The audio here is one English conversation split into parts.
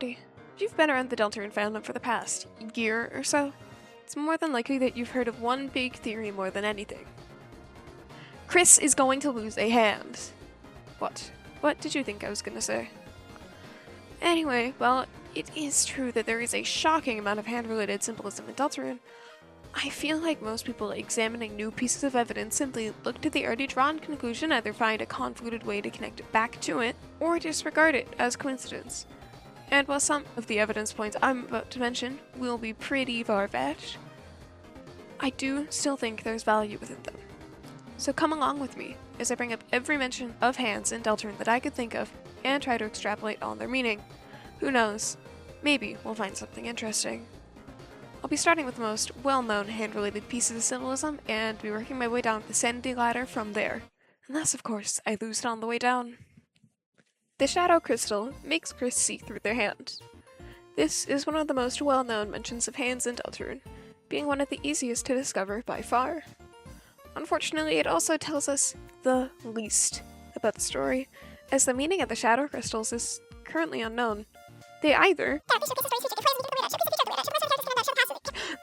already. If you've been around the Deltarune fandom for the past year or so, it's more than likely that you've heard of one big theory more than anything. Chris is going to lose a hand. What? What did you think I was gonna say? Anyway, well, it is true that there is a shocking amount of hand-related symbolism in Deltarune. I feel like most people examining new pieces of evidence simply look to the already drawn conclusion, either find a convoluted way to connect it back to it, or disregard it as coincidence. And while some of the evidence points I'm about to mention will be pretty far-fetched, I do still think there's value within them. So come along with me as I bring up every mention of hands in Deltarune that I could think of and try to extrapolate on their meaning. Who knows, maybe we'll find something interesting. I'll be starting with the most well-known hand-related pieces of symbolism and be working my way down the sanity ladder from there. Unless, of course, I lose it on the way down. The Shadow Crystal makes Chris see through their hand. This is one of the most well-known mentions of hands in Deltarune, being one of the easiest to discover by far. Unfortunately, it also tells us the least about the story, as the meaning of the Shadow Crystals is currently unknown. They either...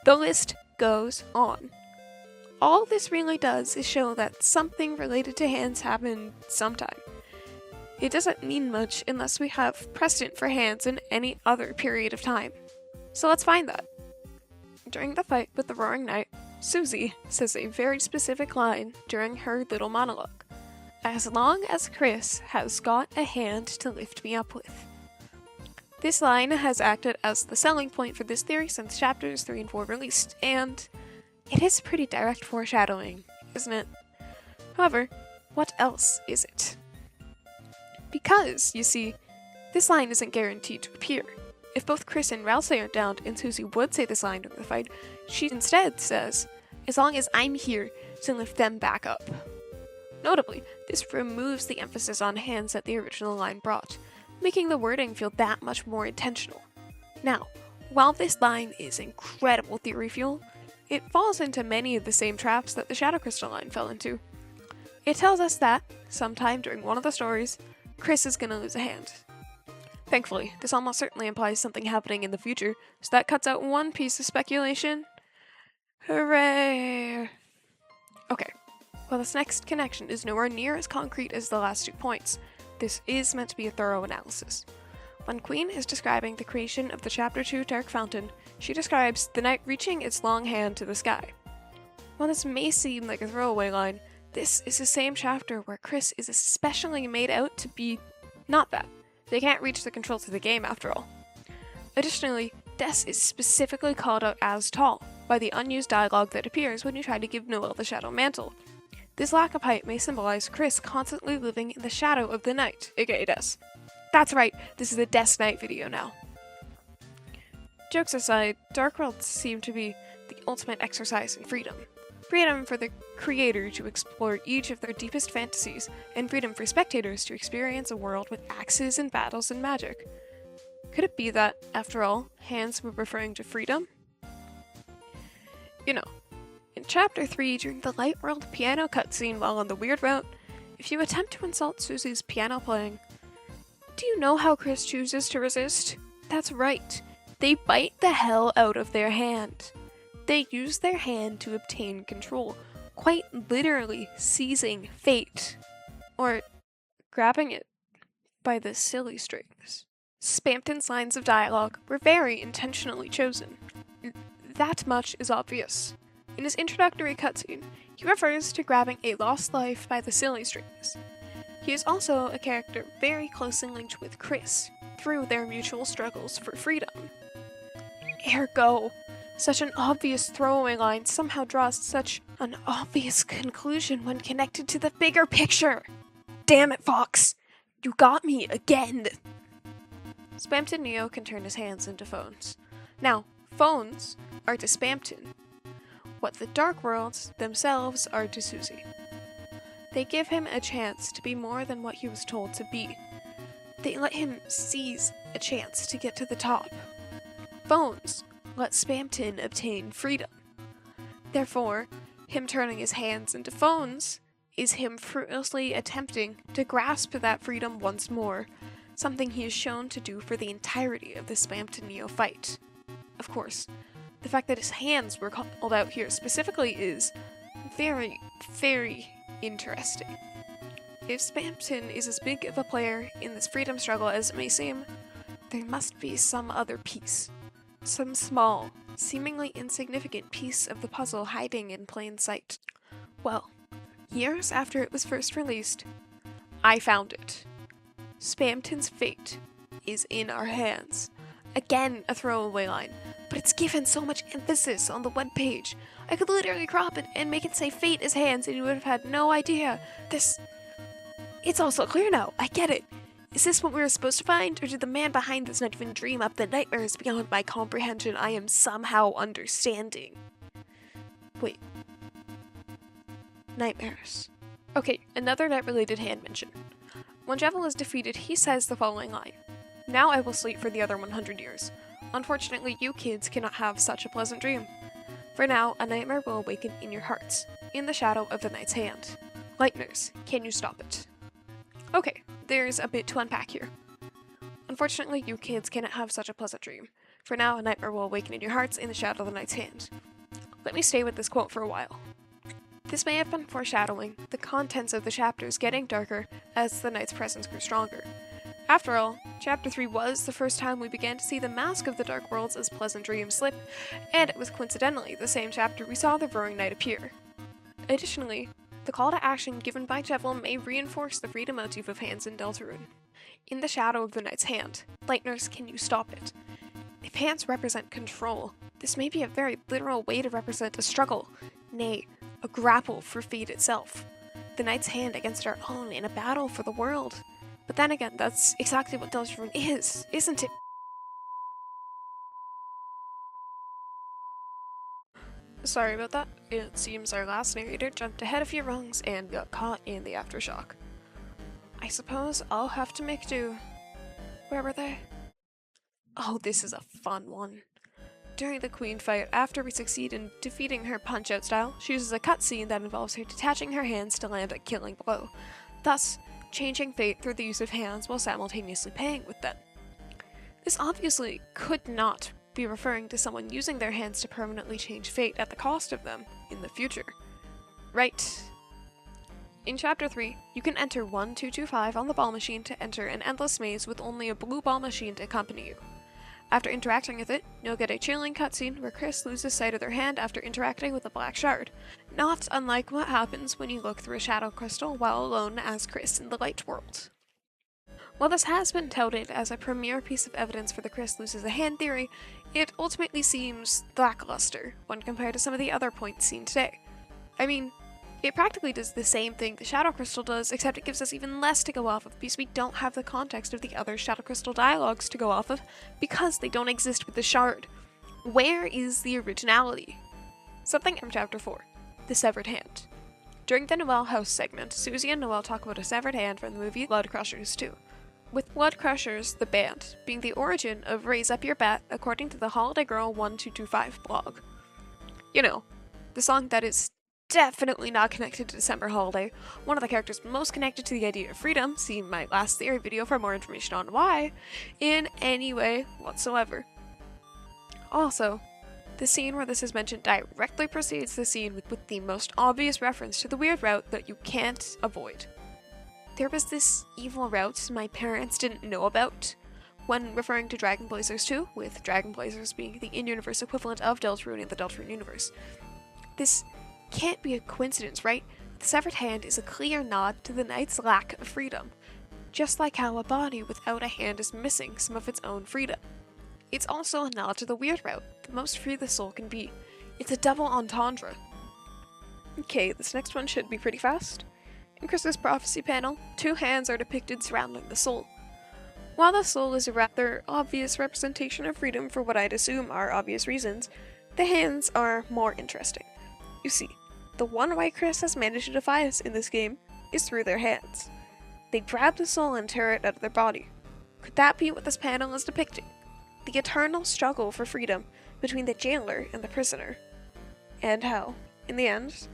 The list goes on. All this really does is show that something related to hands happened sometime. It doesn't mean much unless we have precedent for hands in any other period of time. So let's find that. During the fight with the Roaring Knight, Susie says a very specific line during her little monologue. As long as Chris has got a hand to lift me up with. This line has acted as the selling point for this theory since chapters 3 and 4 released, and it is pretty direct foreshadowing, isn't it? However, what else is it? Because, you see, this line isn't guaranteed to appear. If both Chris and Ralsei are downed and Susie would say this line during the fight, she instead says, as long as I'm here to lift them back up. Notably, this removes the emphasis on hands that the original line brought, making the wording feel that much more intentional. Now, while this line is incredible theory fuel, it falls into many of the same traps that the Shadow Crystal line fell into. It tells us that, sometime during one of the stories, Chris is gonna lose a hand. Thankfully, this almost certainly implies something happening in the future, so that cuts out one piece of speculation. Hooray! Okay, well, this next connection is nowhere near as concrete as the last 2 points. This is meant to be a thorough analysis. When Queen is describing the creation of the Chapter 2 Dark Fountain, she describes the knight reaching its long hand to the sky. While this may seem like a throwaway line, this is the same chapter where Chris is especially made out to be not that. They can't reach the controls of the game after all. Additionally, Des is specifically called out as tall by the unused dialogue that appears when you try to give Noelle the Shadow Mantle. This lack of height may symbolize Chris constantly living in the shadow of the knight, aka Des. That's right, this is a Des Knight video now. Jokes aside, Dark Worlds seem to be the ultimate exercise in freedom. Freedom for the creator to explore each of their deepest fantasies, and freedom for spectators to experience a world with axes and battles and magic. Could it be that, after all, hands were referring to freedom? You know, in Chapter 3, during the Light World piano cutscene while on the Weird Route, if you attempt to insult Susie's piano playing, do you know how Chris chooses to resist? That's right, they bite the hell out of their hand. They use their hand to obtain control, quite literally seizing fate, or grabbing it by the silly strings. Spamton's lines of dialogue were very intentionally chosen. That much is obvious. In his introductory cutscene, he refers to grabbing a lost life by the silly strings. He is also a character very closely linked with Chris, through their mutual struggles for freedom. Ergo, such an obvious throwaway line somehow draws such an obvious conclusion when connected to the bigger picture. Damn it, Fox! You got me again! Spamton Neo can turn his hands into phones. Now, phones are to Spamton what the Dark Worlds themselves are to Susie. They give him a chance to be more than what he was told to be. They let him seize a chance to get to the top. Phones let Spamton obtain freedom. Therefore, him turning his hands into phones is him fruitlessly attempting to grasp that freedom once more, something he is shown to do for the entirety of the Spam to Neo fight. Of course, the fact that his hands were called out here specifically is very, very interesting. If Spamton is as big of a player in this freedom struggle as it may seem, there must be some other piece. Some small, seemingly insignificant piece of the puzzle hiding in plain sight. Well, years after it was first released, I found it. Spamton's fate is in our hands. Again, a throwaway line, but it's given so much emphasis on the webpage. I could literally crop it and make it say fate is hands and you would have had no idea. It's also clear now, I get it. Is this what we were supposed to find, or did the man behind this not even dream up the nightmares beyond my comprehension I am somehow understanding? Wait. Nightmares. Okay, another night-related hand mention. When Jevil is defeated, he says the following line. Now I will sleep for the other 100 years. Unfortunately, you kids cannot have such a pleasant dream. For now, a nightmare will awaken in your hearts, in the shadow of the night's hand. Lightners, can you stop it? Okay, there's a bit to unpack here. Unfortunately, you kids cannot have such a pleasant dream. For now, a nightmare will awaken in your hearts in the shadow of the night's hand. Let me stay with this quote for a while. This may have been foreshadowing the contents of the chapters getting darker as the night's presence grew stronger. After all, Chapter 3 was the first time we began to see the mask of the Dark Worlds as pleasant dreams slip, and it was coincidentally the same chapter we saw the Roaring Knight appear. Additionally, the call to action given by Jevil may reinforce the freedom motif of hands in Deltarune. In the shadow of the Knight's hand, Lightners, can you stop it? If hands represent control, this may be a very literal way to represent a struggle, nay, a grapple for fate itself. The Knight's hand against our own in a battle for the world. But then again, that's exactly what Deltarune is, isn't it? Sorry about that. It seems our last narrator jumped ahead a few rungs and got caught in the aftershock. I suppose I'll have to make do. Where were they? Oh, this is a fun one. During the Queen fight, after we succeed in defeating her punch-out style, she uses a cutscene that involves her detaching her hands to land a killing blow, thus changing fate through the use of hands while simultaneously paying with them. This obviously could not be referring to someone using their hands to permanently change fate at the cost of them in the future. Right. In Chapter 3, you can enter 1225 on the ball machine to enter an endless maze with only a blue ball machine to accompany you. After interacting with it, you'll get a chilling cutscene where Chris loses sight of their hand after interacting with a black shard, not unlike what happens when you look through a shadow crystal while alone as Chris in the light world. While this has been touted as a premier piece of evidence for the Chris loses a hand theory, it ultimately seems lackluster when compared to some of the other points seen today. I mean, it practically does the same thing the Shadow Crystal does, except it gives us even less to go off of because we don't have the context of the other Shadow Crystal dialogues to go off of because they don't exist with the shard. Where is the originality? Something from Chapter 4, The Severed Hand. During the Noelle House segment, Susie and Noelle talk about a severed hand from the movie Blood Crushers 2. With Blood Crushers, the band, being the origin of Raise Up Your Bat according to the Holiday Girl 1225 blog. You know, the song that is definitely not connected to December Holiday, one of the characters most connected to the idea of freedom, see my last theory video for more information on why, in any way whatsoever. Also, the scene where this is mentioned directly precedes the scene with the most obvious reference to the weird route that you can't avoid. There was this evil route my parents didn't know about when referring to Dragon Blazers 2, with Dragon Blazers being the in-universe equivalent of Deltarune in the Deltarune universe. This can't be a coincidence, right? The severed hand is a clear nod to the knight's lack of freedom, just like how a body without a hand is missing some of its own freedom. It's also a nod to the weird route, the most free the soul can be. It's a double entendre. Okay, this next one should be pretty fast. In Chris's prophecy panel, two hands are depicted surrounding the soul. While the soul is a rather obvious representation of freedom for what I'd assume are obvious reasons, the hands are more interesting. You see, the one way Chris has managed to defy us in this game is through their hands. They grab the soul and tear it out of their body. Could that be what this panel is depicting? The eternal struggle for freedom between the jailer and the prisoner. And how, in the end,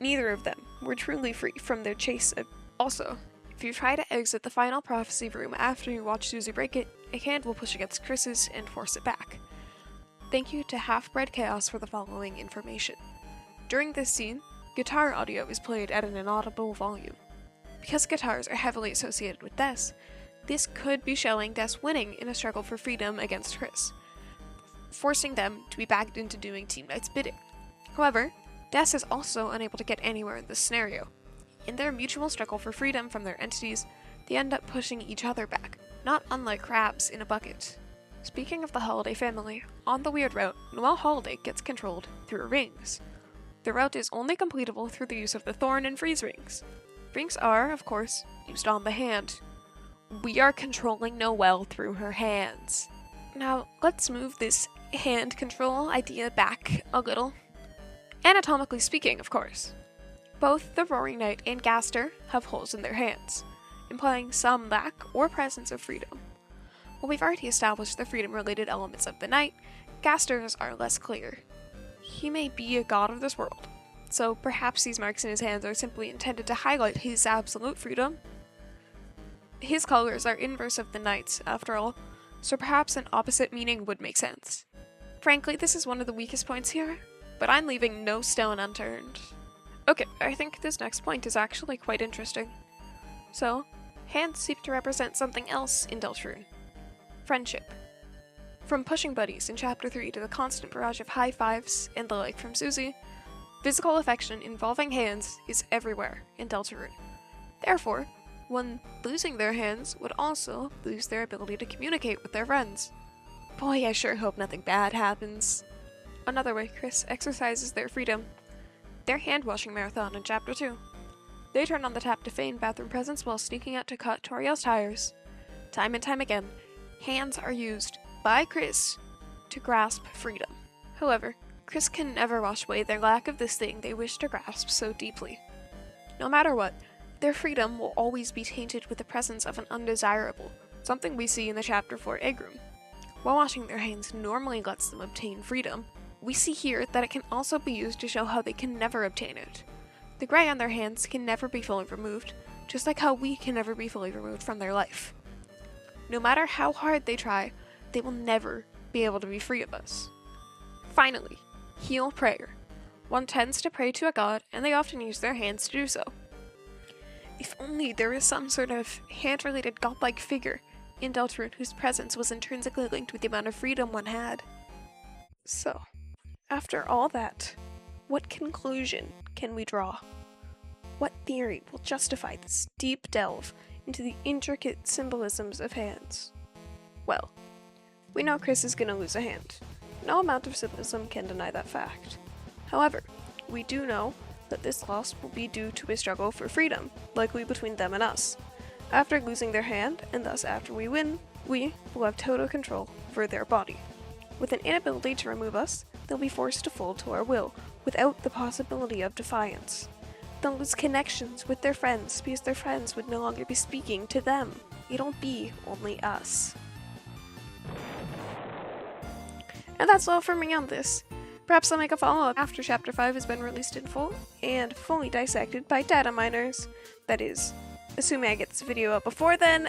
neither of them were truly free from their chase of... Also, If you try to exit the final prophecy room after you watch Susie break it, a hand will push against Chris's and force it back. Thank you to HalfBreadChaos for the following information. During this scene, guitar audio is played at an inaudible volume. Because guitars are heavily associated with Des, this could be showing Des winning in a struggle for freedom against Chris, forcing them to be backed into doing Team Knight's bidding. However, Des is also unable to get anywhere in this scenario. In their mutual struggle for freedom from their entities, they end up pushing each other back, not unlike crabs in a bucket. Speaking of the Holiday family, on the weird route, Noelle Holiday gets controlled through rings. The route is only completable through the use of the Thorn and Freeze rings. Rings are, of course, used on the hand. We are controlling Noelle through her hands. Now, let's move this hand control idea back a little. Anatomically speaking, of course. Both the Roaring Knight and Gaster have holes in their hands, implying some lack or presence of freedom. While we've already established the freedom-related elements of the Knight, Gaster's are less clear. He may be a god of this world, so perhaps these marks in his hands are simply intended to highlight his absolute freedom. His colors are inverse of the Knight's, after all, so perhaps an opposite meaning would make sense. Frankly, this is one of the weakest points here, but I'm leaving no stone unturned. Okay, I think this next point is actually quite interesting. So, hands seem to represent something else in Deltarune. Friendship. From pushing buddies in Chapter 3 to the constant barrage of high fives and the like from Susie, physical affection involving hands is everywhere in Deltarune. Therefore, one losing their hands would also lose their ability to communicate with their friends. Boy, I sure hope nothing bad happens. Another way Chris exercises their freedom. Their hand-washing marathon in Chapter 2. They turn on the tap to feign bathroom presence while sneaking out to cut Toriel's tires. Time and time again, hands are used by Chris to grasp freedom. However, Chris can never wash away their lack of this thing they wish to grasp so deeply. No matter what, their freedom will always be tainted with the presence of an undesirable, something we see in the Chapter 4 egg room. While washing their hands normally lets them obtain freedom, we see here that it can also be used to show how they can never obtain it. The gray on their hands can never be fully removed, just like how we can never be fully removed from their life. No matter how hard they try, they will never be able to be free of us. Finally, heal prayer. One tends to pray to a god, and they often use their hands to do so. If only there was some sort of hand-related godlike figure in Deltarune whose presence was intrinsically linked with the amount of freedom one had. So, after all that, what conclusion can we draw? What theory will justify this deep delve into the intricate symbolisms of hands? Well, we know Chris is going to lose a hand. No amount of symbolism can deny that fact. However, we do know that this loss will be due to a struggle for freedom, likely between them and us. After losing their hand, and thus after we win, we will have total control over their body. With an inability to remove us, they'll be forced to fold to our will, without the possibility of defiance. They'll lose connections with their friends, because their friends would no longer be speaking to them. It'll be only us. And that's all for me on this. Perhaps I'll make a follow-up after Chapter 5 has been released in full, and fully dissected by data miners. That is, assuming I get this video up before then.